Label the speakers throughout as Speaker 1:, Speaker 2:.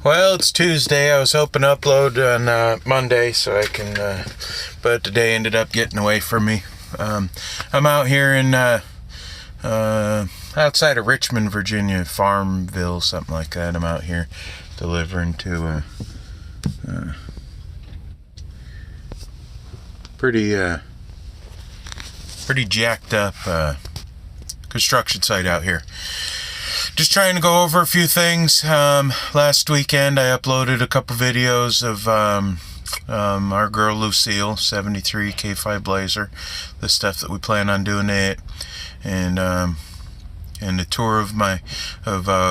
Speaker 1: Well, it's Tuesday. I was hoping to upload on Monday so I can, but today ended up getting away from me. I'm out here in outside of Richmond, Virginia, Farmville, something like that. I'm out here delivering to a pretty jacked up construction site out here. Just trying to go over a few things. Last weekend I uploaded a couple videos of our girl Lucille, 73 K5 Blazer, the stuff that we plan on doing it, and a tour of my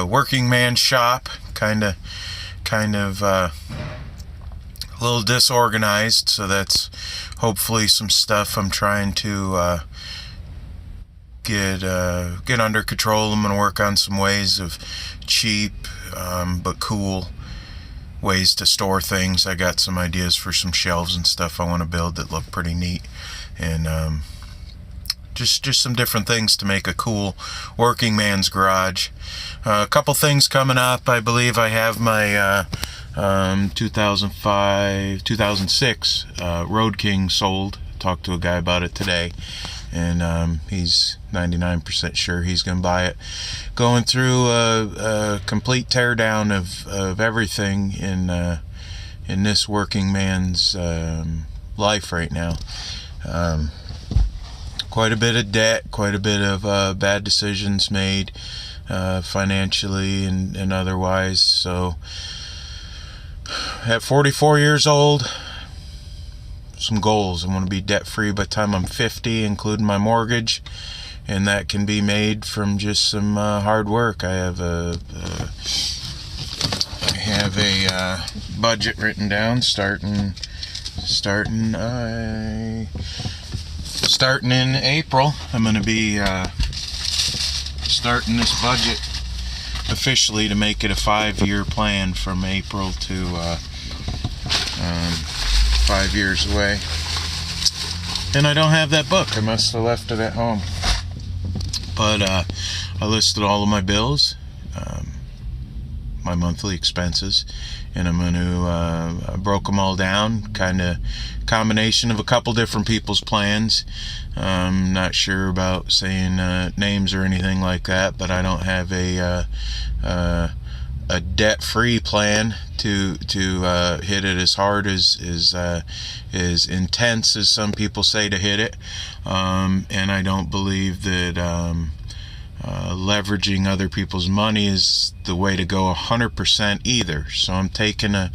Speaker 1: working man shop, kind of a little disorganized, so that's hopefully some stuff I'm trying to get under control. I'm gonna work on some ways of cheap but cool ways to store things. I got some ideas for some shelves and stuff I want to build that look pretty neat, and just some different things to make a cool working man's garage. A couple things coming up. I believe I have my 2006 Road King sold. Talked to a guy about it today, and he's 99% sure he's going to buy it. Going through a complete teardown of everything in this working man's life right now. Quite a bit of debt, quite a bit of bad decisions made financially and otherwise. So at 44 years old, some goals. I want to be debt free by the time I'm 50, including my mortgage, and that can be made from just some hard work. I have a budget written down starting in April. I'm going to be starting this budget officially to make it a 5-year plan from April to 5 years away. And I don't have that book. I must have left it at home. But I listed all of my bills, my monthly expenses, and I'm going to broke them all down, kind of combination of a couple different people's plans. I'm not sure about saying names or anything like that, but I don't have a debt-free plan to hit it as hard as intense as some people say to hit it, and I don't believe that leveraging other people's money is the way to go 100% either. So I'm taking a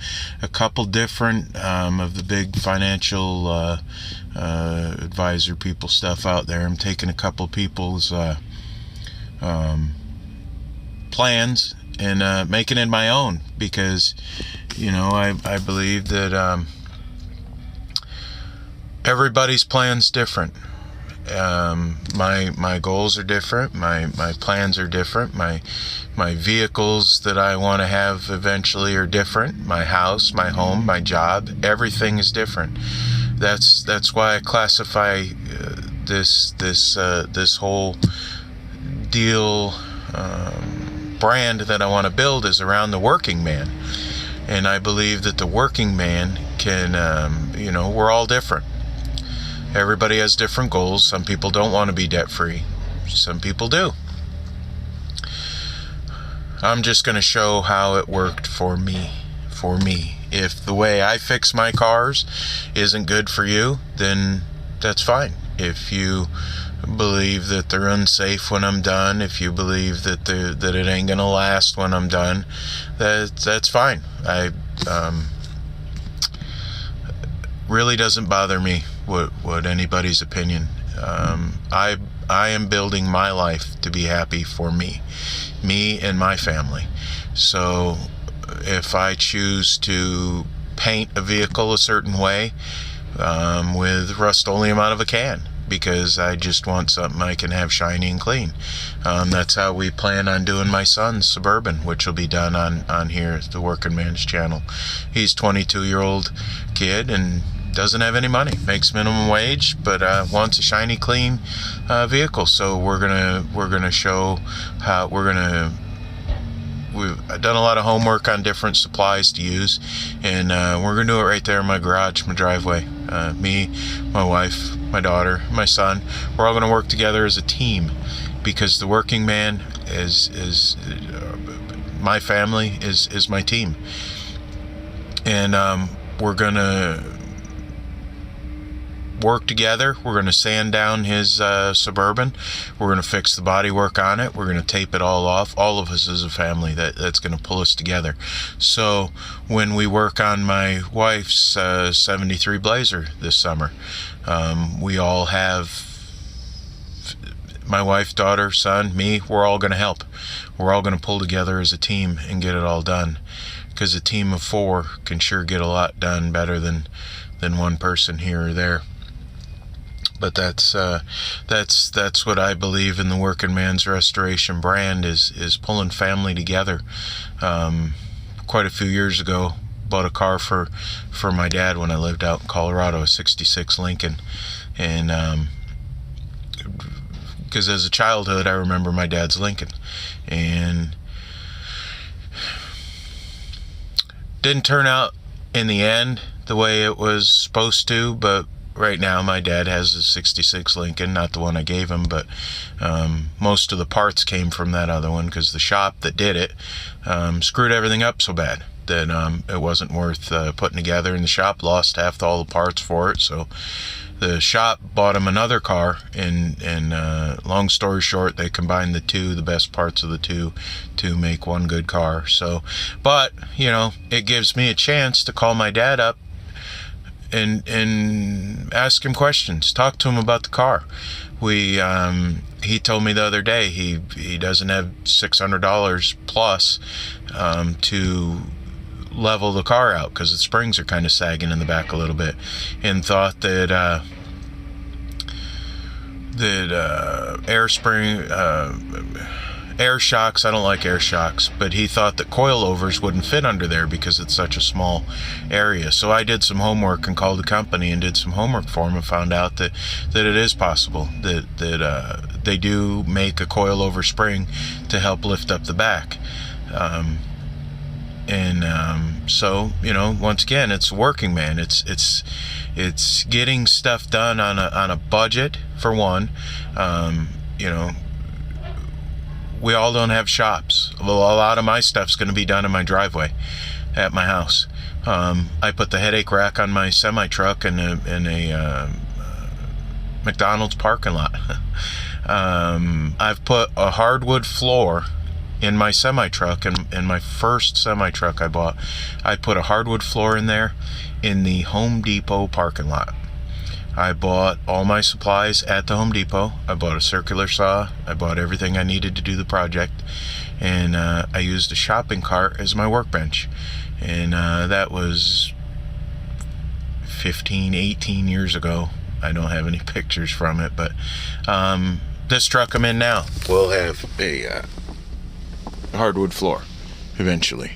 Speaker 1: couple different of the big financial advisor people stuff out there. I'm taking a couple people's plans and making it my own, because I believe that everybody's plan's different. My goals are different, my plans are different, my vehicles that I want to have eventually are different, my house, my home, my job, everything is different. That's why I classify this whole deal brand that I want to build is around the working man. And I believe that the working man can, we're all different. Everybody has different goals. Some people don't want to be debt free. Some people do. I'm just going to show how it worked for me. If the way I fix my cars isn't good for you, then that's fine. If you believe that they're unsafe when I'm done, if you believe that it ain't gonna last when I'm done, that's fine. I really doesn't bother me what anybody's opinion. I am building my life to be happy for me and my family. So if I choose to paint a vehicle a certain way with Rust-Oleum out of a can, because I just want something I can have shiny and clean. That's how we plan on doing my son's Suburban, which will be done on here, the Working Man's channel. He's 22-year-old kid and doesn't have any money, makes minimum wage, but wants a shiny, clean vehicle. So we're gonna show how we're gonna I've done a lot of homework on different supplies to use, and we're gonna do it right there in my garage, my driveway. Me, my wife, my daughter, my son, we're all gonna work together as a team, because the working man is my family, is my team. And we're gonna work together. We're going to sand down his Suburban. We're going to fix the bodywork on it. We're going to tape it all off. All of us as a family, that's going to pull us together. So when we work on my wife's 73 Blazer this summer, we all have, my wife, daughter, son, me, we're all going to help. We're all going to pull together as a team and get it all done, because a team of 4 can sure get a lot done better than one person here or there. But that's what I believe in the Working Man's Restoration brand, is pulling family together. Quite a few years ago, bought a car for my dad when I lived out in Colorado, a 66 Lincoln. And because as a childhood, I remember my dad's Lincoln. And didn't turn out in the end the way it was supposed to, but right now my dad has a 66 Lincoln, not the one I gave him, but most of the parts came from that other one, because the shop that did it screwed everything up so bad that it wasn't worth putting together, and the shop lost half all the parts for it. So the shop bought him another car, and long story short, they combined the best parts of the two to make one good car. So, but it gives me a chance to call my dad up and ask him questions, talk to him about the car. He told me the other day he doesn't have $600 plus to level the car out, because the springs are kind of sagging in the back a little bit, and thought that air shocks, I don't like air shocks, but he thought that coilovers wouldn't fit under there because it's such a small area. So I did some homework and called the company and did some homework for him, and found out that it is possible that they do make a coilover spring to help lift up the back. So once again, it's working man. It's getting stuff done on a budget, for one. We all don't have shops. Well, a lot of my stuff's going to be done in my driveway at my house. I put the headache rack on my semi truck in a McDonald's parking lot. I've put a hardwood floor in my semi-truck, in my first semi-truck I bought. I put a hardwood floor in there in the Home Depot parking lot. I bought all my supplies at the Home Depot. I bought a circular saw. I bought everything I needed to do the project. And I used a shopping cart as my workbench. And that was 15, 18 years ago. I don't have any pictures from it, but this truck I'm in now will have a hardwood floor eventually,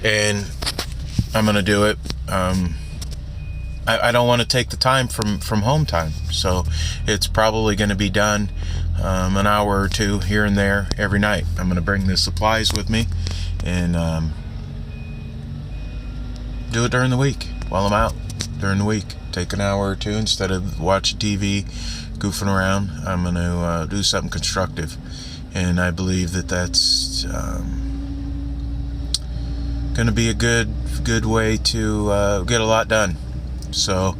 Speaker 1: and I'm gonna do it. I don't want to take the time from home time, so it's probably going to be done an hour or two here and there every night. I'm going to bring the supplies with me and do it during the week while I'm out during the week. Take an hour or two instead of watching TV, goofing around. I'm going to do something constructive. And I believe that's going to be a good way to get a lot done. So